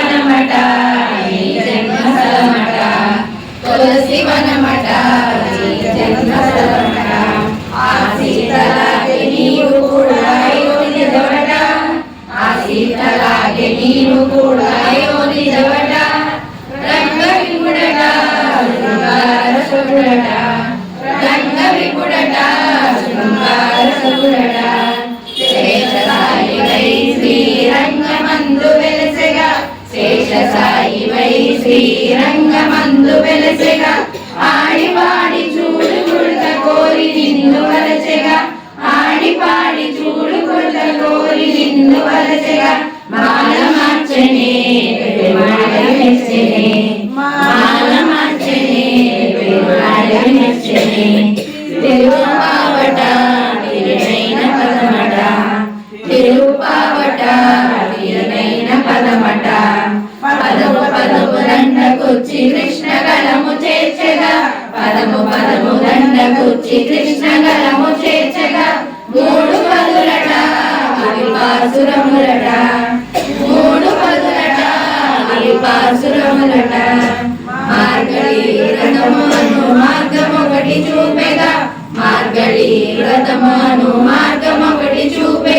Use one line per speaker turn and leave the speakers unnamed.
వనమట నీ జన్మస్థలమట తులసి వనమట నీ జన్మస్థలమట ఆ సీతలాగే నీవు కూడా అయోనిజవట ఆ సీతలాగే నీవు కూడా అయోనిజవట రంగ విపుడట శృంగారసుడట రంగ విపుడట శృంగారసుడట శేషసాయివై శ్రీరంగమందు వెలసెగా శేషసాయివై శ్రీరంగమందు వెలసెగా ఆడి పాడి చూడు కుర్త కోరి నిన్ను వలచెగా ఆడి పాడి చూడు కుర్త కోరి నిన్ను వలచెగా మాల మార్చనే పెరుమాళ మెచ్చనే మాల మార్చనే పెరుమాళ మెచ్చనే తిరుపావట తిరునైన పదమట తిరుపావట తిరునైన పదమట పదము పదము దండకుచ్చి కృష్ణ గలము చేర్చగా పదము పదము దండకుచ్చి కృష్ణ గలము చేర్చగా మూడు పదులట విపాసురములట మూడు పదులట విపాసురములట మార్గళి రథమును మార్గమొకటి చూపెగా మార్గళి రథమును మార్గమొకటి చూపెగా